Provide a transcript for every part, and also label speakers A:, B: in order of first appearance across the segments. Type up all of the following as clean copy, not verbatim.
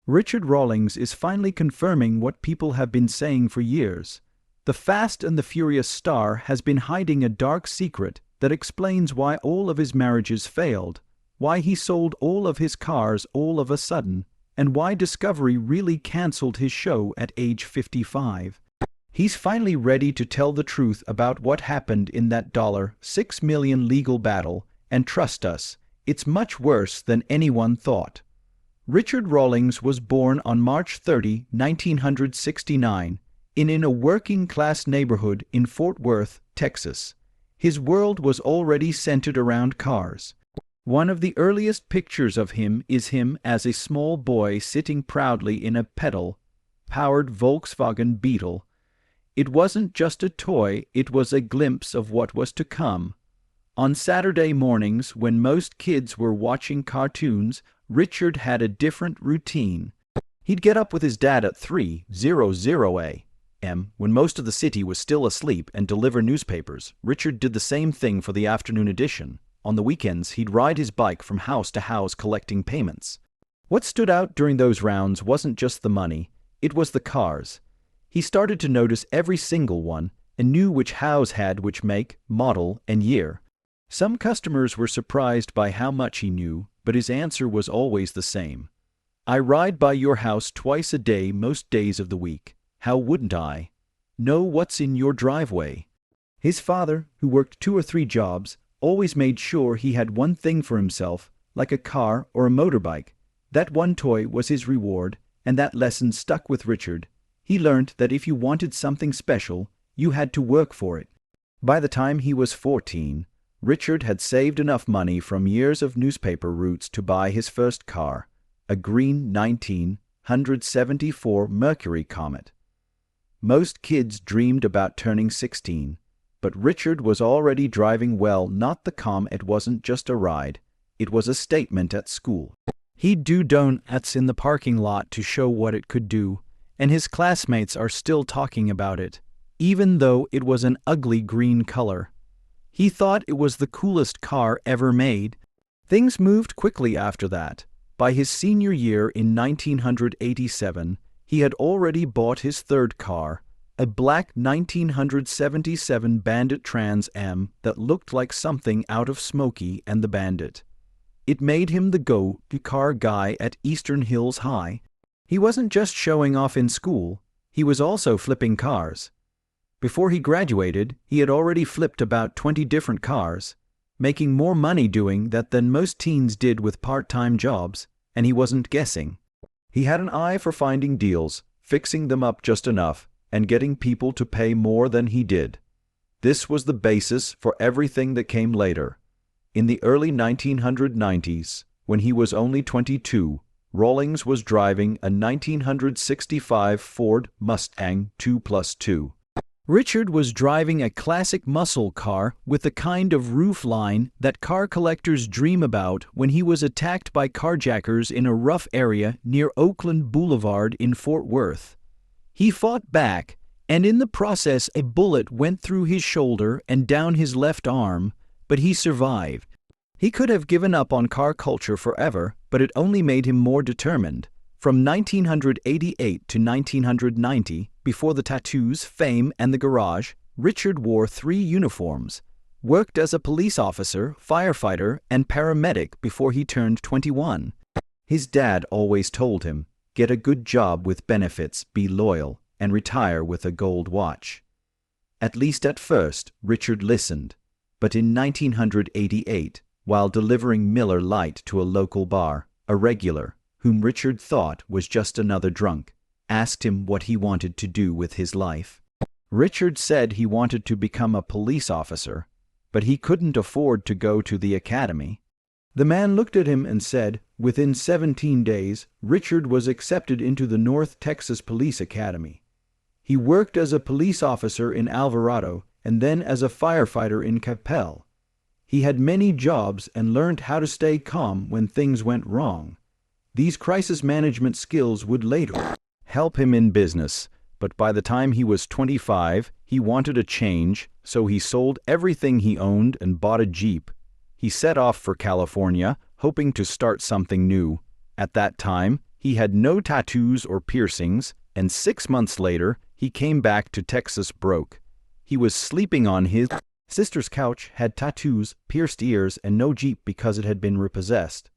A: Richard Rawlings is finally confirming what people have been saying for years. The Fast and the Furious star has been hiding a dark secret that explains why all of his marriages failed, why he sold all of his cars all of a sudden, and why Discovery really cancelled his show at age 55. He's finally ready to tell the truth about what happened in that $6 million legal battle, and trust us, it's much worse than anyone thought. Richard Rawlings was born on March 30, 1969, in a working-class neighborhood in Fort Worth, Texas. His world was already centered around cars. One of the earliest pictures of him is him as a small boy sitting proudly in a pedal-powered Volkswagen Beetle. It wasn't just a toy, it was a glimpse of what was to come. On Saturday mornings, when most kids were watching cartoons, Richard had a different routine. He'd get up with his dad at 3:00 a.m. when most of the city was still asleep and deliver newspapers. Richard did the same thing for the afternoon edition. On the weekends, he'd ride his bike from house to house collecting payments. What stood out during those rounds wasn't just the money, it was the cars. He started to notice every single one and knew which house had which make, model, and year. Some customers were surprised by how much he knew, but his answer was always the same. I ride by your house twice a day most days of the week. How wouldn't I know what's in your driveway? His father, who worked 2 or 3 jobs, always made sure he had one thing for himself, like a car or a motorbike. That one toy was his reward, and that lesson stuck with Richard. He learned that if you wanted something special, you had to work for it. By the time he was 14, Richard had saved enough money from years of newspaper routes to buy his first car, a green 1974 Mercury Comet. Most kids dreamed about turning 16, but Richard was already driving well. Not the Comet wasn't just a ride, it was a statement at school. He'd do donuts in the parking lot to show what it could do, and his classmates are still talking about it, even though it was an ugly green color. He thought it was the coolest car ever made. Things moved quickly after that. By his senior year in 1987, he had already bought his third car, a black 1977 Bandit Trans Am that looked like something out of Smokey and the Bandit. It made him the go-to-car guy at Eastern Hills High. He wasn't just showing off in school, he was also flipping cars. Before he graduated, he had already flipped about 20 different cars, making more money doing that than most teens did with part-time jobs, and he wasn't guessing. He had an eye for finding deals, fixing them up just enough, and getting people to pay more than he did. This was the basis for everything that came later. In the early 1990s, when he was only 22, Rawlings was driving a 1965 Ford Mustang 2+2. Richard was driving a classic muscle car with the kind of roofline that car collectors dream about when he was attacked by carjackers in a rough area near Oakland Boulevard in Fort Worth. He fought back, and in the process a bullet went through his shoulder and down his left arm, but he survived. He could have given up on car culture forever, but it only made him more determined. From 1988 to 1990, before the tattoos, fame, and the garage, Richard wore 3 uniforms, worked as a police officer, firefighter, and paramedic before he turned 21. His dad always told him, get a good job with benefits, be loyal, and retire with a gold watch. At least at first, Richard listened, but in 1988, while delivering Miller Lite to a local bar, a regular, whom Richard thought was just another drunk, asked him what he wanted to do with his life. Richard said he wanted to become a police officer, but he couldn't afford to go to the academy. The man looked at him and said, within 17 days, Richard was accepted into the North Texas Police Academy. He worked as a police officer in Alvarado and then as a firefighter in Capel. He had many jobs and learned how to stay calm when things went wrong. These crisis management skills would later help him in business, but by the time he was 25, he wanted a change, so he sold everything he owned and bought a Jeep. He set off for California, hoping to start something new. At that time, He had no tattoos or piercings, and 6 months later, he came back to Texas broke. He was sleeping on his sister's couch, had tattoos, pierced ears, and no Jeep because it had been repossessed.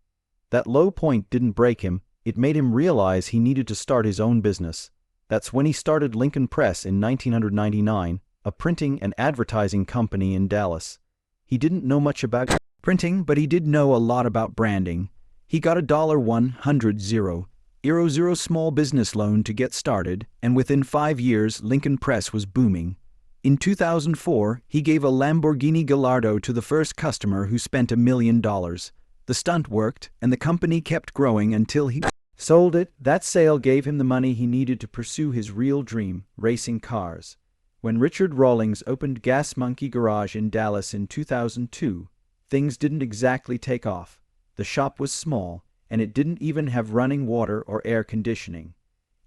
A: That low point didn't break him. It made him realize he needed to start his own business. That's when he started Lincoln Press in 1999, a printing and advertising company in Dallas. He didn't know much about printing, but he did know a lot about branding. He got a $100,000 small business loan to get started, and within 5 years, Lincoln Press was booming. In 2004, he gave a Lamborghini Gallardo to the first customer who spent $1 million. The stunt worked, and the company kept growing until he sold it. That sale gave him the money he needed to pursue his real dream, racing cars. When Richard Rawlings opened Gas Monkey Garage in Dallas in 2002, things didn't exactly take off. The shop was small, and it didn't even have running water or air conditioning.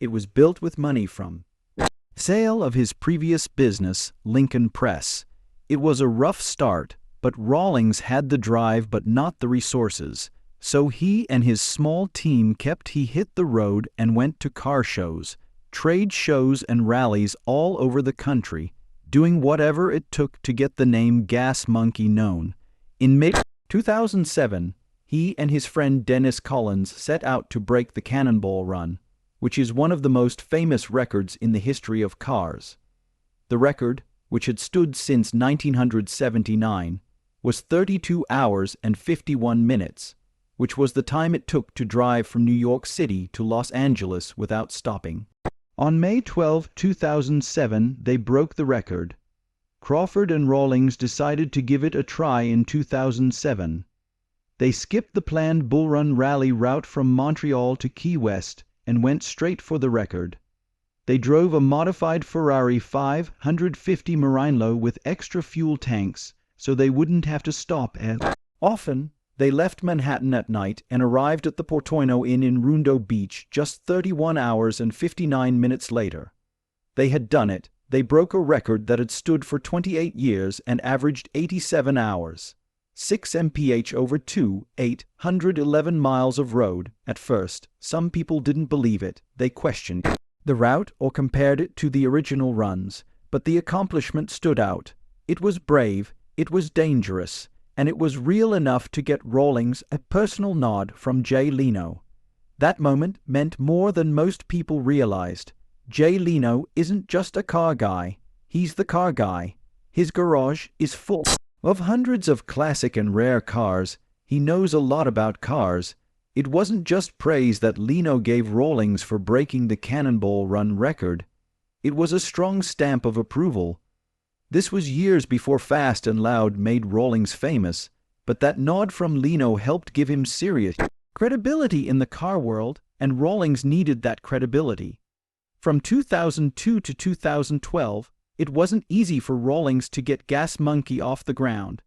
A: It was built with money from sale of his previous business, Lincoln Press. It was a rough start, but Rawlings had the drive but not the resources. So he and his small team he hit the road and went to car shows, trade shows and rallies all over the country, doing whatever it took to get the name Gas Monkey known. In mid-2007, he and his friend Dennis Collins set out to break the Cannonball Run, which is one of the most famous records in the history of cars. The record, which had stood since 1979, was 32 hours and 51 minutes, which was the time it took to drive from New York City to Los Angeles without stopping. On May 12, 2007, they broke the record. Crawford and Rawlings decided to give it a try in 2007. They skipped the planned Bull Run rally route from Montreal to Key West and went straight for the record. They drove a modified Ferrari 550 Maranello with extra fuel tanks so they wouldn't have to stop as often. They left Manhattan at night and arrived at the Portoino Inn in Rundo Beach just 31 hours and 59 minutes later. They had done it. They broke a record that had stood for 28 years and averaged 87 hours. 6 mph over 811 miles of road. At first, some people didn't believe it. They questioned the route or compared it to the original runs, but the accomplishment stood out. It was brave, it was dangerous, and it was real enough to get Rawlings a personal nod from Jay Leno. That moment meant more than most people realized. Jay Leno isn't just a car guy, he's the car guy. His garage is full of hundreds of classic and rare cars. He knows a lot about cars. It wasn't just praise that Leno gave Rawlings for breaking the Cannonball Run record. It was a strong stamp of approval. This was years before Fast and Loud made Rawlings famous, but that nod from Leno helped give him serious credibility in the car world, and Rawlings needed that credibility. From 2002 to 2012, it wasn't easy for Rawlings to get Gas Monkey off the ground.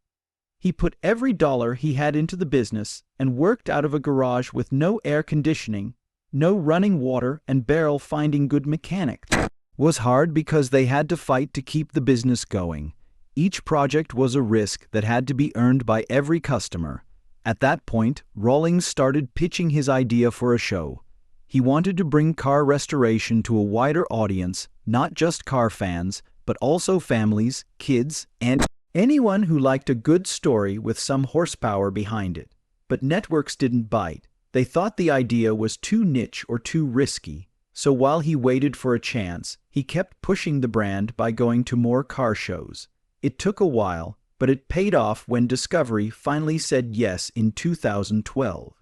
A: He put every dollar he had into the business and worked out of a garage with no air conditioning, no running water, and barely finding good mechanics. Was hard because they had to fight to keep the business going. Each project was a risk that had to be earned by every customer. At that point, Rawlings started pitching his idea for a show. He wanted to bring car restoration to a wider audience, not just car fans, but also families, kids, and anyone who liked a good story with some horsepower behind it. But networks didn't bite. They thought the idea was too niche or too risky. So while he waited for a chance, he kept pushing the brand by going to more car shows. It took a while, but it paid off when Discovery finally said yes in 2012.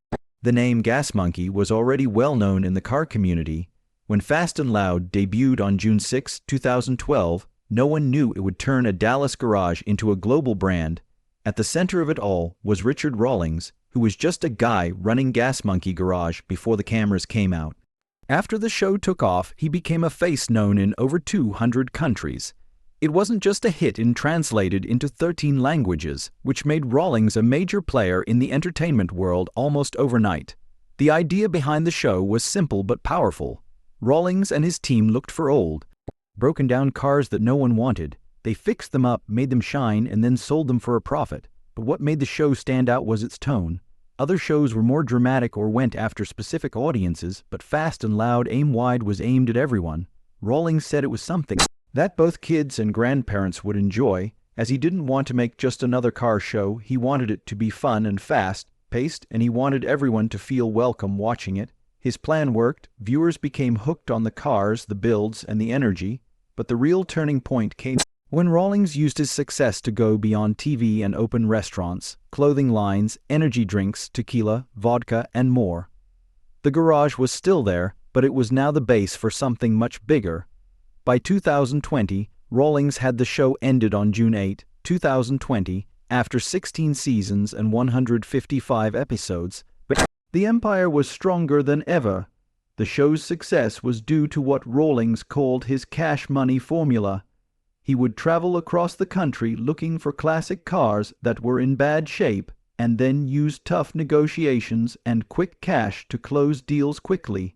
A: The name Gas Monkey was already well known in the car community. When Fast and Loud debuted on June 6, 2012, no one knew it would turn a Dallas garage into a global brand. At the center of it all was Richard Rawlings, who was just a guy running Gas Monkey Garage before the cameras came out. After the show took off, he became a face known in over 200 countries. It wasn't just a hit and translated into 13 languages, which made Rawlings a major player in the entertainment world almost overnight. The idea behind the show was simple but powerful. Rawlings and his team looked for old, broken-down cars that no one wanted. They fixed them up, made them shine, and then sold them for a profit. But what made the show stand out was its tone. Other shows were more dramatic or went after specific audiences, but Fast and Loud Aim Wide was aimed at everyone. Rawlings said it was something that both kids and grandparents would enjoy, as he didn't want to make just another car show. He wanted it to be fun and fast-paced, and he wanted everyone to feel welcome watching it. His plan worked. Viewers became hooked on the cars, the builds, and the energy. But the real turning point came when Rawlings used his success to go beyond TV and open restaurants, clothing lines, energy drinks, tequila, vodka, and more. The garage was still there, but it was now the base for something much bigger. By 2020, Rawlings had the show ended on June 8, 2020, after 16 seasons and 155 episodes, but the empire was stronger than ever. The show's success was due to what Rawlings called his cash money formula. He would travel across the country looking for classic cars that were in bad shape and then use tough negotiations and quick cash to close deals quickly.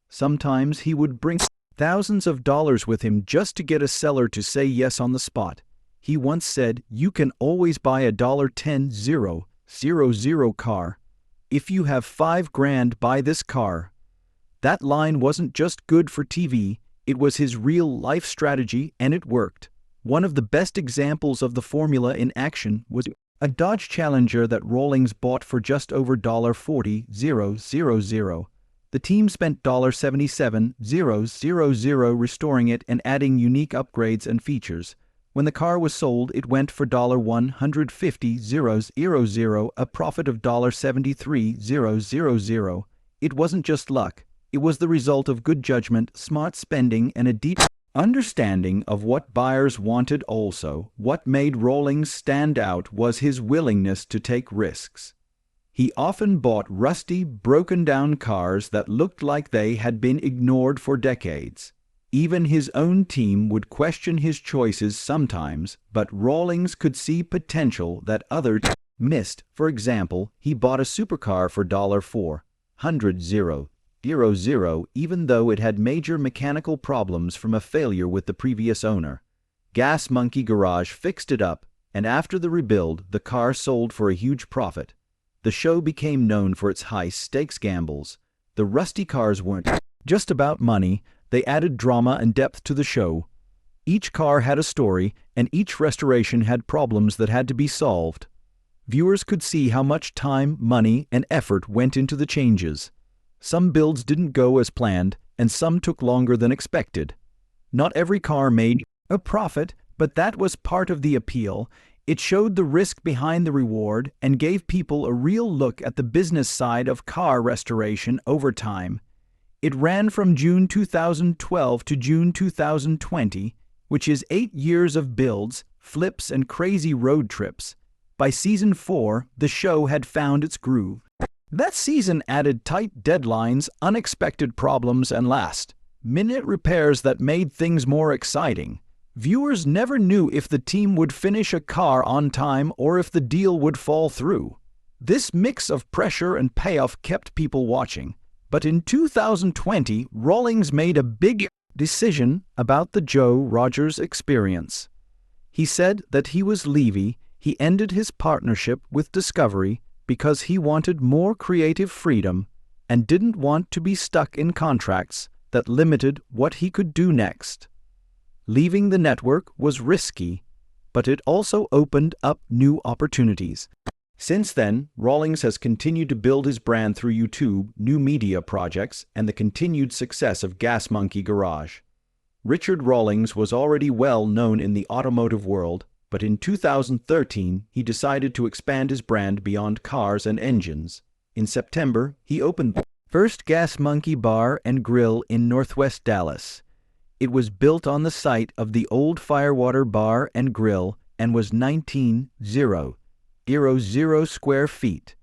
A: Sometimes he would bring thousands of dollars with him just to get a seller to say yes on the spot. He once said, "You can always buy a $10,000 car. If you have $5,000, buy this car." That line wasn't just good for TV, it was his real-life strategy, and it worked. One of the best examples of the formula in action was a Dodge Challenger that Rawlings bought for just over $40,000. The team spent $77,000 restoring it and adding unique upgrades and features. When the car was sold, it went for $150,000, a profit of $73,000. It wasn't just luck. It was the result of good judgment, smart spending, and a deep understanding of what buyers wanted. Also, what made Rawlings stand out was his willingness to take risks. He often bought rusty, broken-down cars that looked like they had been ignored for decades. Even his own team would question his choices sometimes, but Rawlings could see potential that others missed. For example, he bought a supercar for $400,000, even though it had major mechanical problems from a failure with the previous owner. Gas Monkey Garage fixed it up, and after the rebuild, the car sold for a huge profit. The show became known for its high-stakes gambles. The rusty cars weren't just about money, they added drama and depth to the show. Each car had a story, and each restoration had problems that had to be solved. Viewers could see how much time, money, and effort went into the changes. Some builds didn't go as planned, and some took longer than expected. Not every car made a profit, but that was part of the appeal. It showed the risk behind the reward and gave people a real look at the business side of car restoration over time. It ran from June 2012 to June 2020, which is 8 years of builds, flips, and crazy road trips. By season 4, the show had found its groove. That season added tight deadlines, unexpected problems, and last-minute repairs that made things more exciting. Viewers never knew if the team would finish a car on time or if the deal would fall through. This mix of pressure and payoff kept people watching. But in 2020, Rawlings made a big decision about the Joe Rogers experience. He said that he was leaving. He ended his partnership with Discovery because he wanted more creative freedom and didn't want to be stuck in contracts that limited what he could do next. Leaving the network was risky, but it also opened up new opportunities. Since then, Rawlings has continued to build his brand through YouTube, new media projects, and the continued success of Gas Monkey Garage. Richard Rawlings was already well known in the automotive world, but in 2013 he decided to expand his brand beyond cars and engines. In September, he opened the first Gas Monkey Bar and Grill in Northwest Dallas. It was built on the site of the old Firewater Bar and Grill and was 19,000 square feet.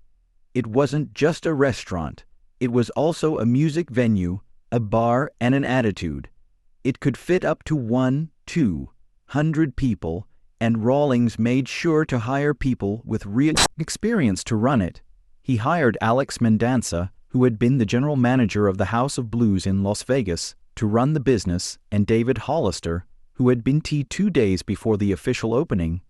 A: It wasn't just a restaurant. It was also a music venue, a bar, and an attitude. It could fit up to 100 people, and Rawlings made sure to hire people with real experience to run it. He hired Alex Mendanza, who had been the general manager of the House of Blues in Las Vegas, to run the business, and David Hollister, who had been 2 days before the official opening.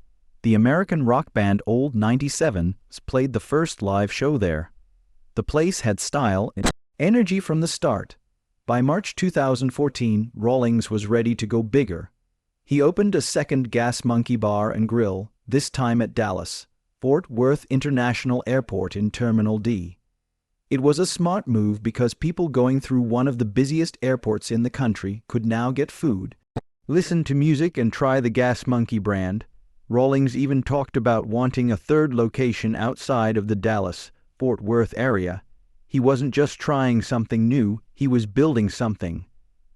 A: The American rock band Old 97 played the first live show there. The place had style and energy from the start. By March 2014, Rawlings was ready to go bigger. He opened a second Gas Monkey Bar and Grill, this time at Dallas Fort Worth International Airport in Terminal D. It was a smart move because people going through one of the busiest airports in the country could now get food, listen to music, and try the Gas Monkey brand. Rawlings even talked about wanting a third location outside of the Dallas-Fort Worth area. He wasn't just trying something new, he was building something.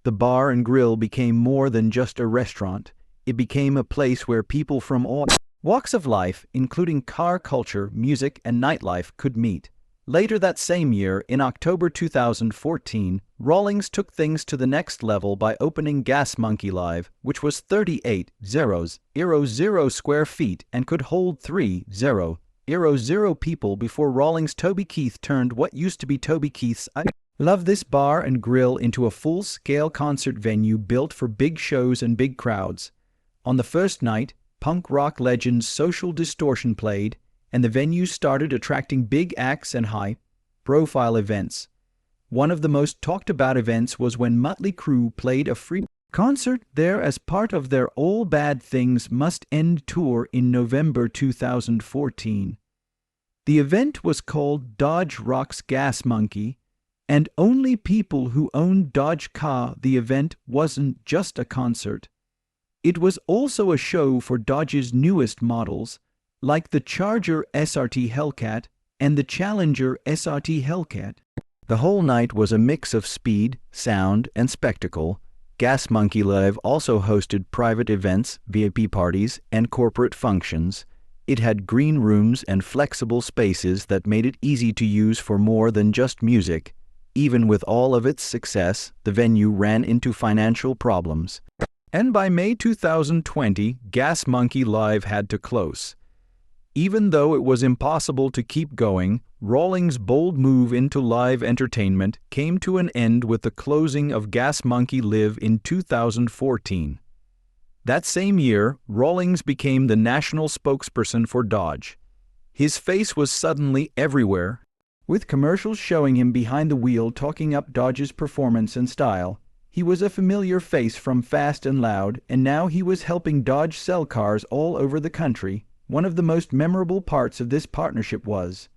A: The bar and grill became more than just a restaurant. It became a place where people from all walks of life, including car culture, music, and nightlife, could meet. Later that same year, in October 2014, Rawlings took things to the next level by opening Gas Monkey Live, which was 38,000 square feet and could hold 3,000 people before Rawlings' Toby Keith turned what used to be Toby Keith's I Love This Bar and Grill into a full-scale concert venue built for big shows and big crowds. On the first night, punk rock legends Social Distortion played, and the venue started attracting big acts and high-profile events. One of the most talked-about events was when Mötley Crüe played a free concert there as part of their All Bad Things Must End tour in November 2014. The event was called Dodge Rocks Gas Monkey, and only people who owned Dodge car. The event wasn't just a concert. It was also a show for Dodge's newest models, like the Charger SRT Hellcat and the Challenger SRT Hellcat. The whole night was a mix of speed, sound, and spectacle. Gas Monkey Live also hosted private events, VIP parties, and corporate functions. It had green rooms and flexible spaces that made it easy to use for more than just music. Even with all of its success, the venue ran into financial problems. And by May 2020, Gas Monkey Live had to close. Even though it was impossible to keep going, Rawlings' bold move into live entertainment came to an end with the closing of Gas Monkey Live in 2014. That same year, Rawlings became the national spokesperson for Dodge. His face was suddenly everywhere, with commercials showing him behind the wheel talking up Dodge's performance and style. He was a familiar face from Fast and Loud, and now he was helping Dodge sell cars all over the country. One of the most memorable parts of this partnership was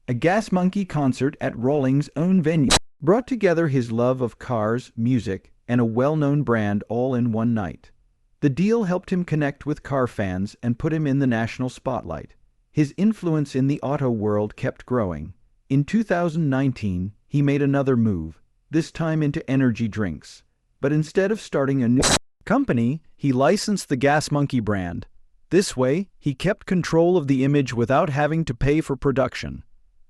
A: a Gas Monkey concert at Rawlings' own venue, brought together his love of cars, music, and a well-known brand all in one night. The deal helped him connect with car fans and put him in the national spotlight. His influence in the auto world kept growing. In 2019, he made another move, this time into energy drinks. But instead of starting a new company, he licensed the Gas Monkey brand. This way, he kept control of the image without having to pay for production.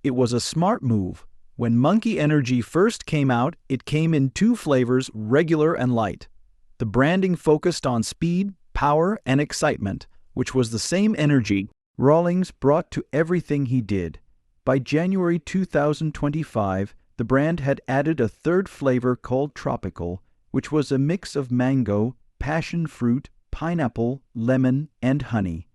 A: It was a smart move. When Monkey Energy first came out, it came in two flavors, regular and light. The branding focused on speed, power, and excitement, which was the same energy Rawlings brought to everything he did. By January 2025, the brand had added a third flavor called Tropical, which was a mix of mango, passion fruit, pineapple, lemon, and honey.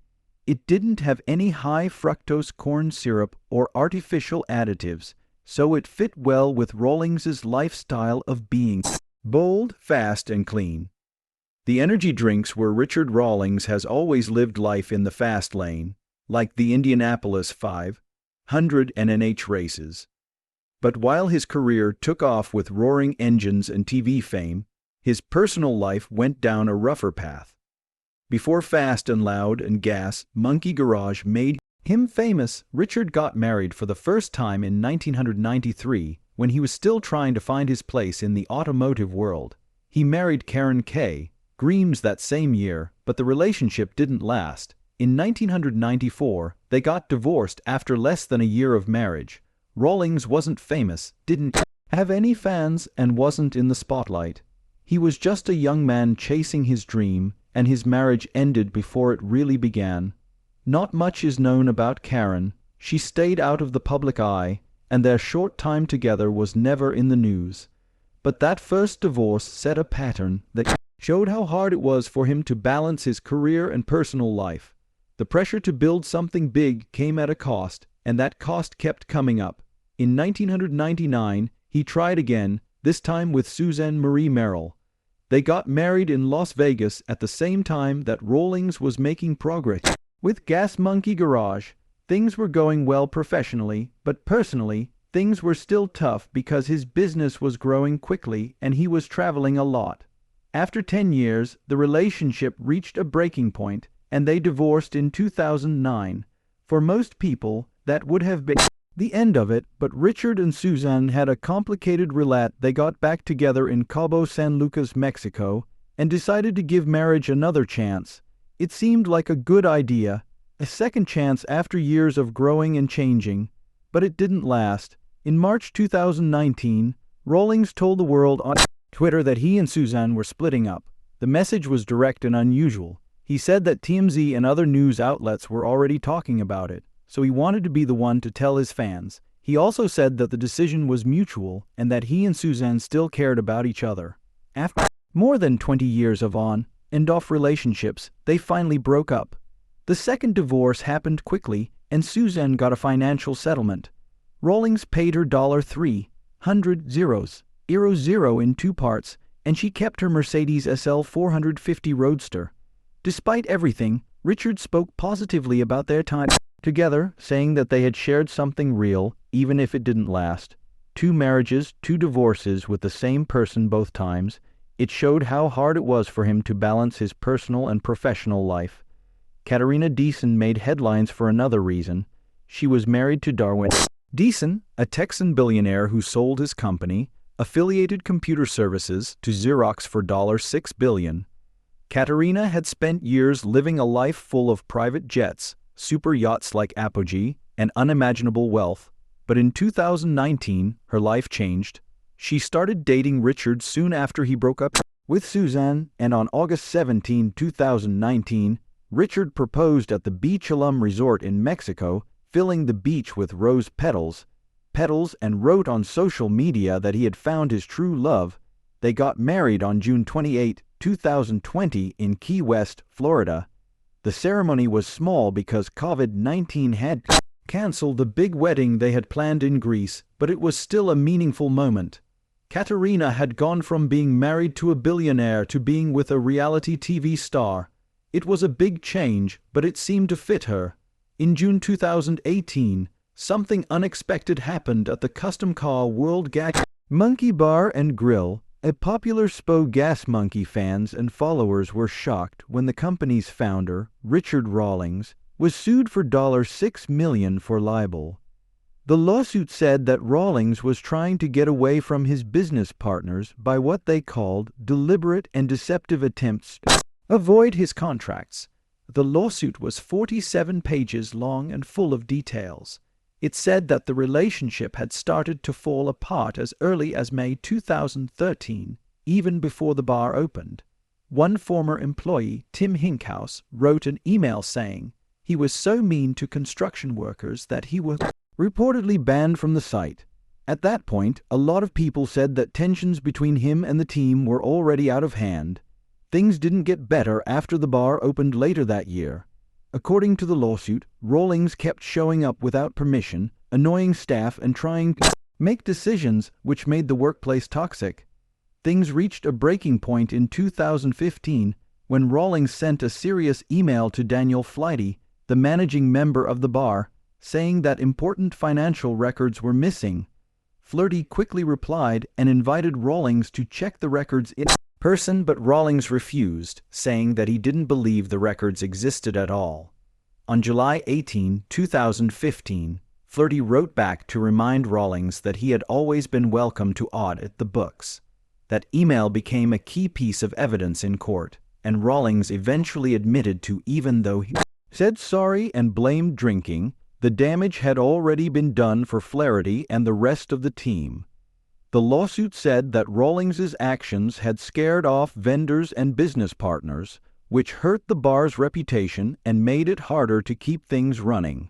A: It didn't have any high fructose corn syrup or artificial additives, so it fit well with Rawlings' lifestyle of being bold, fast, and clean. The energy drinks where Richard Rawlings has always lived life in the fast lane, like the Indianapolis 500 NH races. But while his career took off with roaring engines and TV fame, his personal life went down a rougher path. Before Fast and Loud and Gas Monkey Garage made him famous, Richard got married for the first time in 1993 when he was still trying to find his place in the automotive world. He married Karen Kay Greaves that same year, but the relationship didn't last. In 1994, they got divorced after less than a year of marriage. Rawlings wasn't famous, didn't have any fans, and wasn't in the spotlight. He was just a young man chasing his dream, and his marriage ended before it really began. Not much is known about Karen. She stayed out of the public eye, and their short time together was never in the news. But that first divorce set a pattern that showed how hard it was for him to balance his career and personal life. The pressure to build something big came at a cost, and that cost kept coming up. In 1999, he tried again, this time with Suzanne Marie Merrill. They got married in Las Vegas at the same time that Rawlings was making progress. With Gas Monkey Garage, things were going well professionally, but personally, things were still tough because his business was growing quickly and he was traveling a lot. After 10 years, the relationship reached a breaking point and they divorced in 2009. For most people, that would have been the end of it, but Richard and Suzanne had a complicated relate. They got back together in Cabo San Lucas, Mexico, and decided to give marriage another chance. It seemed like a good idea, a second chance after years of growing and changing, but it didn't last. In March 2019, Rawlings told the world on Twitter that he and Suzanne were splitting up. The message was direct and unusual. He said that TMZ and other news outlets were already talking about it, so he wanted to be the one to tell his fans. He also said that the decision was mutual and that he and Suzanne still cared about each other. After more than 20 years of on and off relationships, they finally broke up. The second divorce happened quickly, and Suzanne got a financial settlement. Rawlings paid her $300,000 in 2 parts, and she kept her Mercedes SL 450 Roadster. Despite everything, Richard spoke positively about their time together, saying that they had shared something real, even if it didn't last. 2 marriages, 2 divorces with the same person both times. It showed how hard it was for him to balance his personal and professional life. Katerina Deason made headlines for another reason. She was married to Darwin Deason, a Texan billionaire who sold his company, Affiliated Computer Services, to Xerox for $6 billion. Katerina had spent years living a life full of private jets, super yachts like Apogee, and unimaginable wealth. But in 2019, her life changed. She started dating Richard soon after he broke up with Suzanne, and on August 17, 2019, Richard proposed at the Beach Alum Resort in Mexico, filling the beach with rose petals, and wrote on social media that he had found his true love. They got married on June 28, 2020 in Key West, Florida. The ceremony was small because COVID-19 had canceled the big wedding they had planned in Greece, but it was still a meaningful moment. Katerina had gone from being married to a billionaire to being with a reality TV star. It was a big change, but it seemed to fit her. In June 2018, something unexpected happened at the Custom Car World Gas Monkey Bar and Grill. A popular SPO Gas Monkey fans and followers were shocked when the company's founder, Richard Rawlings, was sued for $6 million for libel. The lawsuit said that Rawlings was trying to get away from his business partners by what they called deliberate and deceptive attempts to avoid his contracts. The lawsuit was 47 pages long and full of details. It said that the relationship had started to fall apart as early as May 2013, even before the bar opened. One former employee, Tim Hinkhouse, wrote an email saying he was so mean to construction workers that he was reportedly banned from the site. At that point, a lot of people said that tensions between him and the team were already out of hand. Things didn't get better after the bar opened later that year. According to the lawsuit, Rawlings kept showing up without permission, annoying staff and trying to make decisions which made the workplace toxic. Things reached a breaking point in 2015 when Rawlings sent a serious email to Daniel Flighty, the managing member of the bar, saying that important financial records were missing. Flighty quickly replied and invited Rawlings to check the records in person, but Rawlings refused, saying that he didn't believe the records existed at all. On July 18, 2015, Flighty wrote back to remind Rawlings that he had always been welcome to audit the books. That email became a key piece of evidence in court, and Rawlings eventually admitted to, even though he said sorry and blamed drinking, the damage had already been done for Flaherty and the rest of the team. The lawsuit said that Rawlings's actions had scared off vendors and business partners, which hurt the bar's reputation and made it harder to keep things running.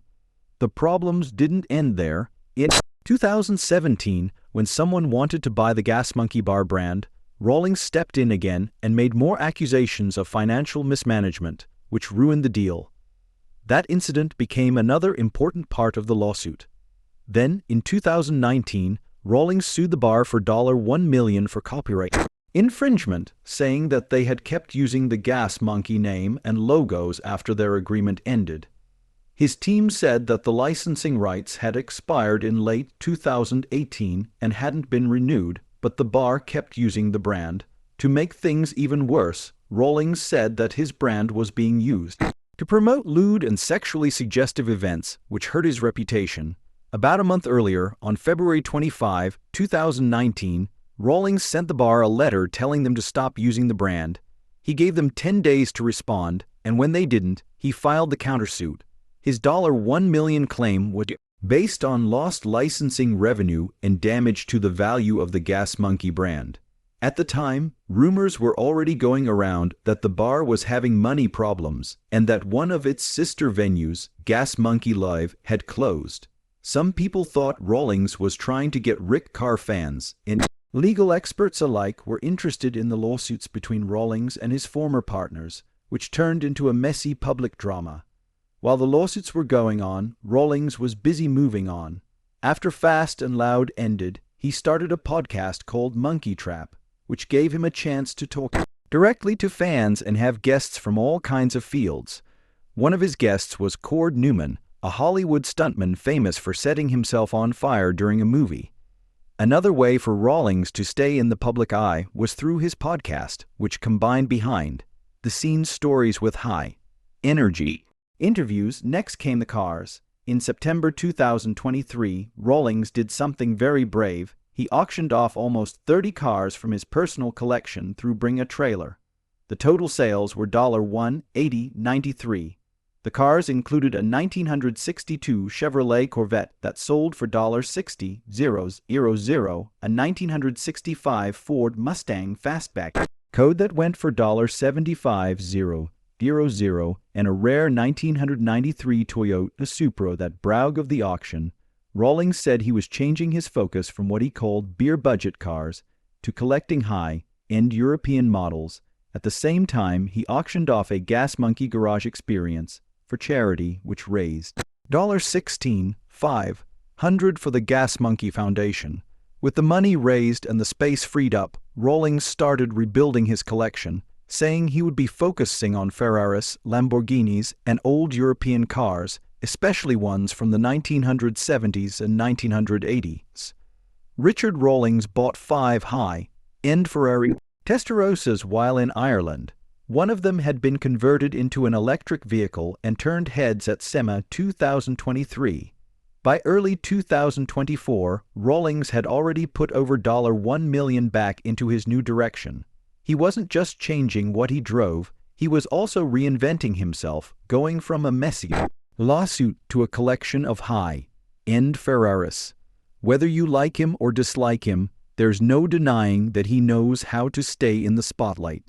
A: The problems didn't end there. In 2017, when someone wanted to buy the Gas Monkey Bar brand, Rawlings stepped in again and made more accusations of financial mismanagement, which ruined the deal. That incident became another important part of the lawsuit. Then, in 2019, Rawlings sued the bar for $1 million for copyright infringement, saying that they had kept using the Gas Monkey name and logos after their agreement ended. His team said that the licensing rights had expired in late 2018 and hadn't been renewed, but the bar kept using the brand. To make things even worse, Rawlings said that his brand was being used to promote lewd and sexually suggestive events, which hurt his reputation. About a month earlier, on February 25, 2019, Rawlings sent the bar a letter telling them to stop using the brand. He gave them 10 days to respond, and when they didn't, he filed the countersuit. His $1 million claim was based on lost licensing revenue and damage to the value of the Gas Monkey brand. At the time, rumors were already going around that the bar was having money problems and that one of its sister venues, Gas Monkey Live, had closed. Some people thought Rawlings was trying to get Rick Carr fans, and legal experts alike were interested in the lawsuits between Rawlings and his former partners, which turned into a messy public drama. While the lawsuits were going on, Rawlings was busy moving on. After Fast and Loud ended, he started a podcast called Monkey Trap, which gave him a chance to talk directly to fans and have guests from all kinds of fields. One of his guests was Cord Newman, a Hollywood stuntman famous for setting himself on fire during a movie. Another way for Rawlings to stay in the public eye was through his podcast, which combined behind-the-scenes stories with high-energy interviews. Next came the cars. In September 2023, Rawlings did something very brave. He auctioned off almost 30 cars from his personal collection through Bring a Trailer. The total sales were $180.93. The cars included a 1962 Chevrolet Corvette that sold for $60,000, a 1965 Ford Mustang Fastback code that went for $75,000, and a rare 1993 Toyota Supra that brogue of the auction. Rawlings said he was changing his focus from what he called beer budget cars to collecting high-end European models. At the same time, he auctioned off a Gas Monkey garage experience for charity, which raised $16,500 for the Gas Monkey Foundation. With the money raised and the space freed up, Rawlings started rebuilding his collection, saying he would be focusing on Ferraris, Lamborghinis, and old European cars, especially ones from the 1970s and 1980s. Richard Rawlings bought 5 high-end Ferrari Testarossas while in Ireland. One of them had been converted into an electric vehicle and turned heads at SEMA 2023. By early 2024, Rawlings had already put over $1 million back into his new direction. He wasn't just changing what he drove, he was also reinventing himself, going from a messy lawsuit to a collection of high-end Ferraris. Whether you like him or dislike him, there's no denying that he knows how to stay in the spotlight.